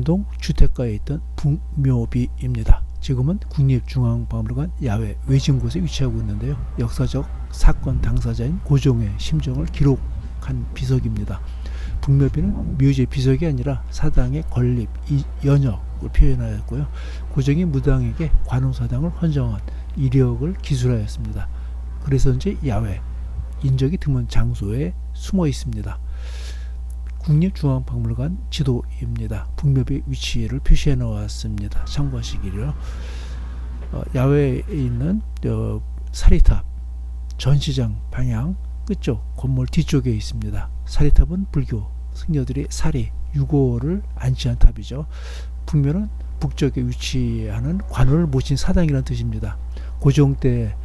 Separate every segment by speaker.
Speaker 1: 남동 주택가에 있던 북묘비입니다. 지금은 국립중앙박물관 야외 외진 곳에 위치하고 있는데요. 역사적 사건 당사자인 고종의 심정을 기록한 비석입니다. 북묘비는 묘지의 비석이 아니라 사당의 건립, 연역을 표현하였고요. 고종이 무당에게 관음사당을 헌정한 이력을 기술하였습니다. 그래서인지 야외, 인적이 드문 장소에 숨어 있습니다. 국립중앙박물관 지도입니다. 북묘비 위치를 표시해 놓았습니다. 참고하시기로. 야외에 있는 사리탑, 전시장 방향 끝쪽 건물 뒤쪽에 있습니다. 사리탑은 불교 승려들이 사리, 유고를 안치한 탑이죠. 북묘는 북쪽에 위치하는 관우를 모신 사당이라는 뜻입니다. 고종 때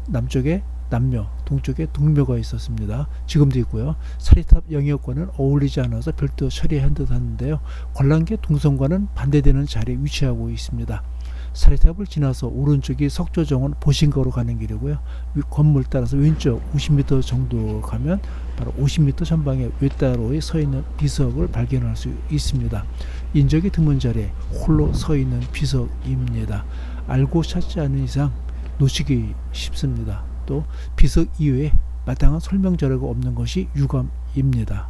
Speaker 1: 남쪽에 남묘, 동쪽에 동묘가 있었습니다. 지금도 있고요. 사리탑 영역과는 어울리지 않아서 별도 처리한 듯 하는데요. 관람객 동선과는 반대되는 자리에 위치하고 있습니다. 사리탑을 지나서 오른쪽이 석조정원 보신거로 가는 길이고요. 건물 따라서 왼쪽 50m 정도 가면 바로 50m 전방에 외따로에 서 있는 비석을 발견할 수 있습니다. 인적이 드문 자리에 홀로 서 있는 비석입니다. 알고 찾지 않은 이상 놓치기 쉽습니다. 또 비석 이외에 마땅한 설명 자료가 없는 것이 유감입니다.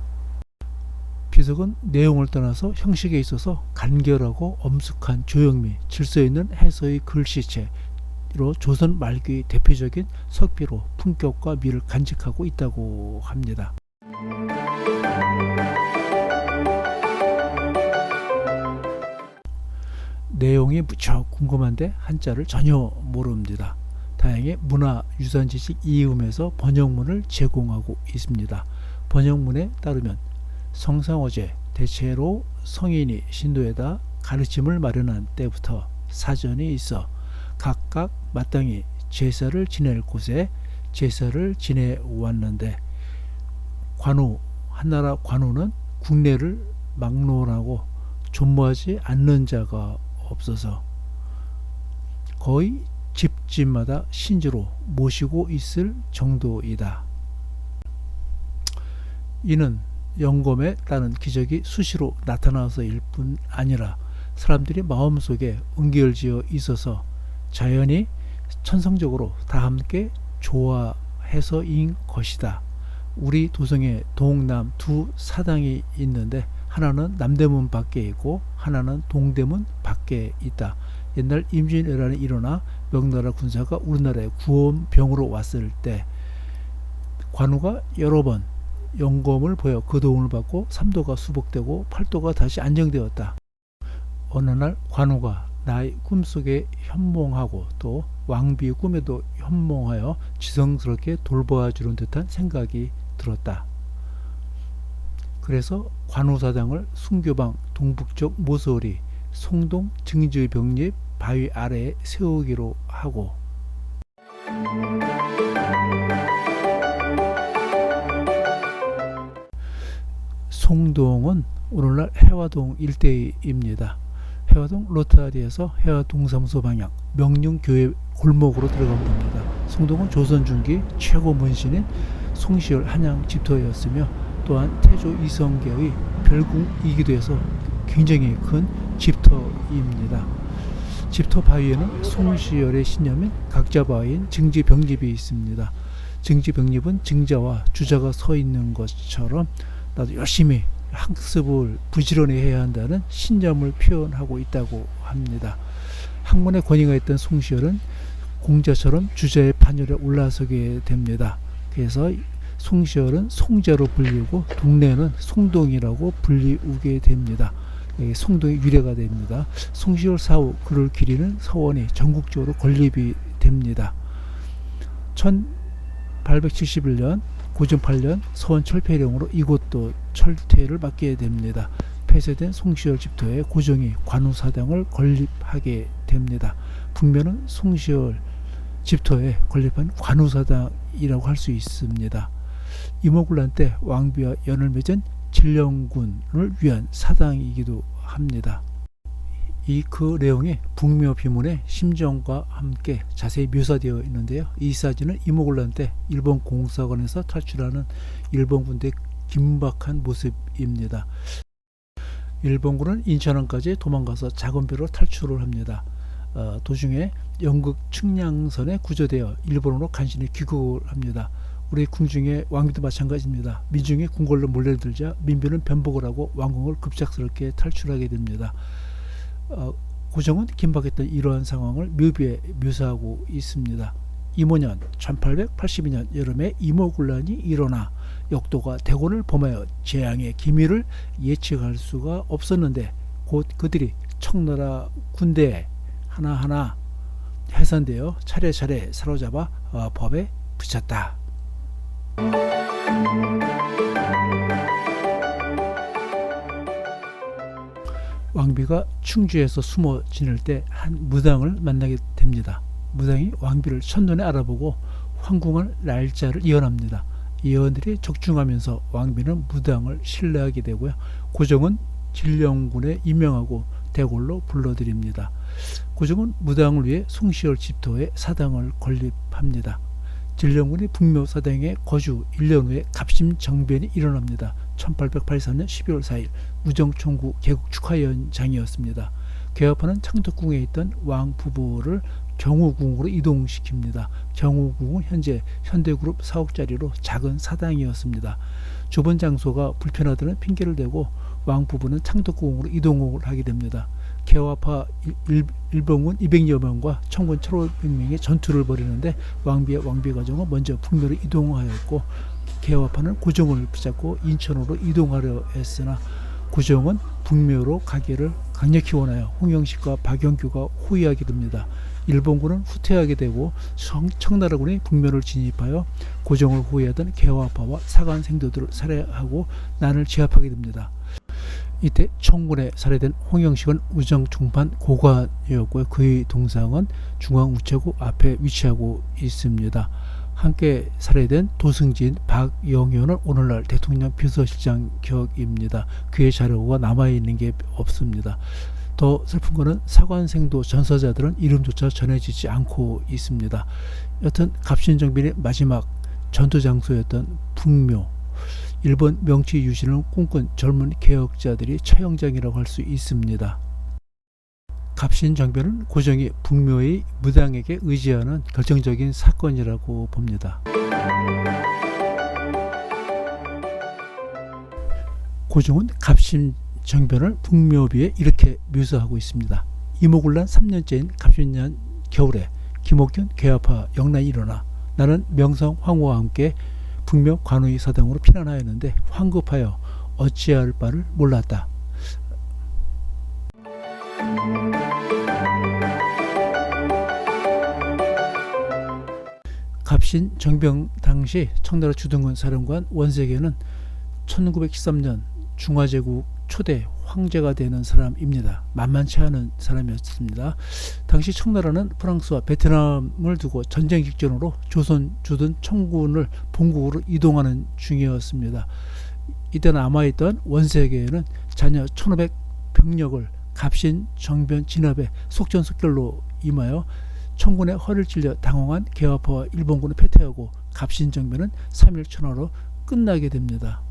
Speaker 1: 비석은 내용을 떠나서 형식에 있어서 간결하고 엄숙한 조형미, 질서 있는 해서의 글씨체로 조선 말기 대표적인 석비로 품격과 미를 간직하고 있다고 합니다. 내용이 무척 궁금한데 한자를 전혀 모릅니다. 다행히 문화유산지식 이음에서 번역문을 제공하고 있습니다. 번역문에 따르면 성상어제 대체로 성인이 신도에다 가르침을 마련한 때부터 사전이 있어 각각 마땅히 제사를 지낼 곳에 제사를 지내왔는데 관우, 한나라 관우는 국내를 막론하고 존모하지 않는 자가 없어서 거의 집집마다 신주로 모시고 있을 정도이다. 이는 영검에 따른 기적이 수시로 나타나서일 뿐 아니라 사람들이 마음속에 응결지어 있어서 자연히 천성적으로 다 함께 좋아해서인 것이다. 우리 도성에 동남 두 사당이 있는데 하나는 남대문 밖에 있고 하나는 동대문 밖에 있다. 옛날 임진왜란이 일어나 명나라 군사가 우리나라에 구원병으로 왔을 때 관우가 여러 번 영검을 보여 그 도움을 받고 3도가 수복되고 8도가 다시 안정되었다. 어느 날 관우가 나의 꿈속에 현몽하고 또 왕비의 꿈에도 현몽하여 지성스럽게 돌보아주는 듯한 생각이 들었다. 그래서 관우사당을 순교방 동북쪽 모서리 송동 증지병립 바위 아래에 세우기로 하고 송동은 오늘날 해화동 일대입니다. 해화동 로타리에서 해화동사무소 방향 명륜교회 골목으로 들어가면 됩니다. 송동은 조선 중기 최고 문신인 송시열 한양 집터였으며 또한 태조 이성계의 별궁이기도 해서 굉장히 큰 집터입니다. 집터 바위에는 송시열의 신념인 각자바위인 증지병립이 있습니다. 증지병립은 증자와 주자가 서 있는 것처럼 나도 열심히 학습을 부지런히 해야 한다는 신념을 표현하고 있다고 합니다. 학문의 권위가 있던 송시열은 공자처럼 주자의 판열에 올라서게 됩니다. 그래서 송시열은 송자로 불리고 동네는 송동이라고 불리우게 됩니다. 송동이 유래가 됩니다. 송시열 사후 그를 기리는 서원이 전국적으로 건립이 됩니다. 1871년 고종 8년 서원 철폐령으로 이곳도 철퇴를 받게 됩니다. 폐쇄된 송시열 집터에 고종이 관우사당을 건립하게 됩니다. 북면은 송시열 집터에 건립한 관우사당이라고 할 수 있습니다. 이모군란 때 왕비와 연을 맺은 진령군을 위한 사당이기도 합니다. 그 내용이 북묘비문의 심정과 함께 자세히 묘사되어 있는데요. 이 사진은 이모군란 때 일본 공사관에서 탈출하는 일본 군대의 긴박한 모습입니다. 일본군은 인천항까지 도망가서 작은 배로 탈출을 합니다. 도중에 연극 측량선에 구조되어 일본으로 간신히 귀국을 합니다. 우리 궁중의 왕비도 마찬가지입니다. 민중이 궁궐로 몰려들자 민비는 변복을 하고 왕궁을 급작스럽게 탈출하게 됩니다. 고종은 긴박했던 이러한 상황을 묘비에 묘사하고 있습니다. 이모년 1882년 여름에 이모군란이 일어나 역도가 대궐을 범하여 재앙의 기미를 예측할 수가 없었는데 곧 그들이 청나라 군대에 하나하나 해산되어 차례차례 사로잡아 법에 붙였다. 왕비가 충주에서 숨어 지낼 때 한 무당을 만나게 됩니다. 무당이 왕비를 첫눈에 알아보고 황궁할 날짜를 예언합니다. 예언들이 적중하면서 왕비는 무당을 신뢰하게 되고요. 고종은 진령군에 임명하고 대궐로 불러들입니다. 고종은 무당을 위해 송시열 집토에 사당을 건립합니다. 진령군이 북묘사당에 거주 1년 후에 갑심정변이 일어납니다. 1883년 12월 4일 우정총구 개국 축하연장이었습니다. 개업하는 창덕궁에 있던 왕 부부를 경우궁으로 이동시킵니다. 경우궁은 현재 현대그룹 사옥자리로 작은 사당이었습니다. 좁은 장소가 불편하다는 핑계를 대고 왕 부부는 창덕궁으로 이동을 하게 됩니다. 개화파 일본군 200여 명과 청군 1,500명의 전투를 벌이는데 왕비의 왕비 가족은 먼저 북면으로 이동하였고 개화파는 고종을 붙잡고 인천으로 이동하려 했으나 고종은 북묘로 가기를 강력히 원하여 홍영식과 박영규가 호위하게 됩니다. 일본군은 후퇴하게 되고 청나라군이 북면을 진입하여 고종을 호위하던 개화파와 사간 생도들을 살해하고 난을 제압하게 됩니다. 이때 청군에 살해된 홍영식은 우정 중판 고관이었고요. 그의 동상은 중앙우체국 앞에 위치하고 있습니다. 함께 살해된 도승진 박영현은 오늘날 대통령 비서실장 격입니다. 그의 자료가 남아있는 게 없습니다. 더 슬픈 것은 사관생도 전사자들은 이름조차 전해지지 않고 있습니다. 여튼 갑신정변의 마지막 전투장소였던 북묘, 일본 명치 유신을 꿈꾼 젊은 개혁자들이 처형장이라고 할 수 있습니다. 갑신정변은 고종이 북묘의 무당에게 의지하는 결정적인 사건이라고 봅니다. 고종은 갑신정변을 북묘비에 이렇게 묘사하고 있습니다. 이모군란 3년째인 갑신년 겨울에 김옥균 개화파 영란이 일어나 나는 명성 황후와 함께 북묘 관우의 사당으로 피난하였는데 황급하여 어찌할 바를 몰랐다. 갑신 정병 당시 청나라 주둔군 사령관 원세계는 1913년 중화제국 초대 황제가 되는 사람입니다. 만만치 않은 사람이었습니다. 당시 청나라는 프랑스와 베트남을 두고 전쟁 직전으로 조선 주둔 청군을 본국으로 이동하는 중이었습니다. 이때 남아있던 원세계는 자녀 1500 병력을 갑신 정변 진압에 속전속결로 임하여 청군의 허를 찔려 당황한 개화파와 일본군을 패퇴하고 갑신 정변은 3일 천하로 끝나게 됩니다.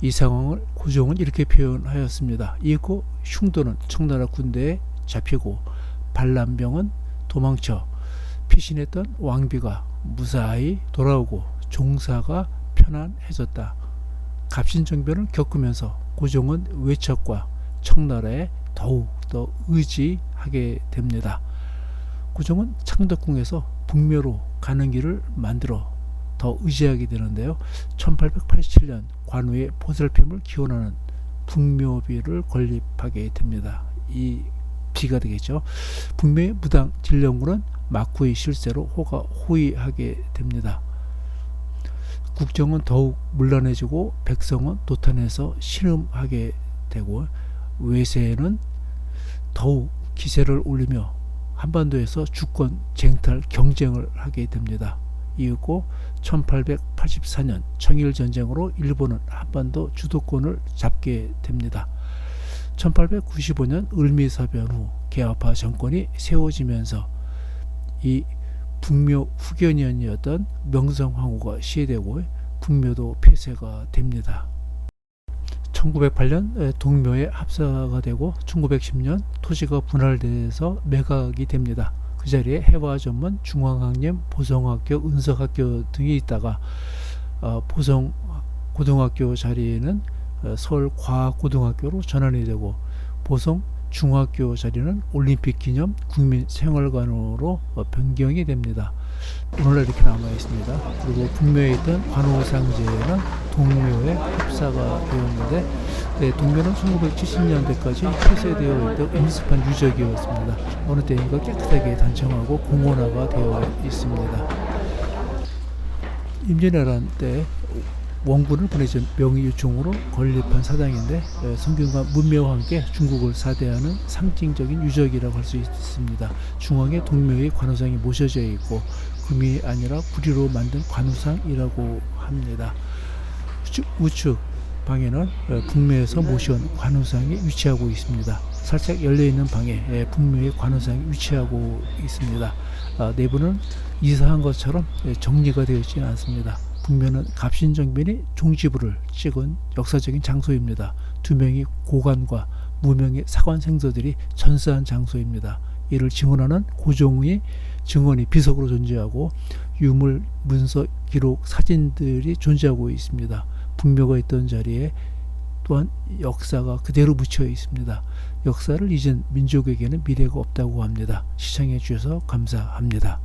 Speaker 1: 이 상황을 고종은 이렇게 표현하였습니다. 이윽고 흉도는 청나라 군대에 잡히고 반란병은 도망쳐 피신했던 왕비가 무사히 돌아오고 종사가 편안해졌다. 갑신정변을 겪으면서 고종은 외척과 청나라에 더욱더 의지하게 됩니다. 고종은 창덕궁에서 북묘로 가는 길을 만들어 더 의지하게 되는데요. 1887년 관우의 보살핌을 기원하는 북묘비를 건립하게 됩니다. 이 비가 되겠죠. 북묘의 무당 진령군은 막후의 실세로 호위하게 됩니다. 국정은 더욱 문란해지고 백성은 도탄해서 신음하게 되고 외세는 더욱 기세를 올리며 한반도에서 주권 쟁탈 경쟁을 하게 됩니다. 이윽고 1884년 청일전쟁으로 일본은 한반도 주도권을 잡게 됩니다. 1895년 을미사변 후 개화파 정권이 세워지면서 이 북묘 후견인이었던 명성황후가 시해되고 북묘도 폐쇄가 됩니다. 1908년 동묘에 합사가 되고 1910년 토지가 분할돼서 매각이 됩니다. 그 자리에 해화 전문 중앙학령, 보성학교, 은석학교 등이 있다가 보성 고등학교 자리에는 서울과학고등학교로 전환이 되고 보성 중학교 자리는 올림픽 기념 국민생활관으로 변경이 됩니다. 오늘날 이렇게 남아 있습니다. 그리고 북묘에 있던 관우상제는 동묘에 합사가 되었는데 동묘는 1970년대까지 폐쇄되어 있던 임습한 유적이었습니다. 어느 때인가 깨끗하게 단청하고 공원화가 되어 있습니다. 임진왜란 때 원군을 보내준 명의유충으로 건립한 사당인데 성균관 문묘와 함께 중국을 사대하는 상징적인 유적이라고 할 수 있습니다. 중앙에 동묘의 관우상이 모셔져 있고 금이 아니라 구리로 만든 관우상이라고 합니다. 우측 방에는 북묘에서 모셔온 관우상이 위치하고 있습니다. 살짝 열려있는 방에 북묘의 관우상이 위치하고 있습니다. 내부는 이사한 것처럼 정리가 되어 있지는 않습니다. 북묘는 갑신정변이 종지부를 찍은 역사적인 장소입니다. 두 명의 고관과 무명의 사관 생도들이 전사한 장소입니다. 이를 증언하는 고종의 증언이 비석으로 존재하고 유물, 문서, 기록, 사진들이 존재하고 있습니다. 북묘가 있던 자리에 또한 역사가 그대로 묻혀 있습니다. 역사를 잊은 민족에게는 미래가 없다고 합니다. 시청해 주셔서 감사합니다.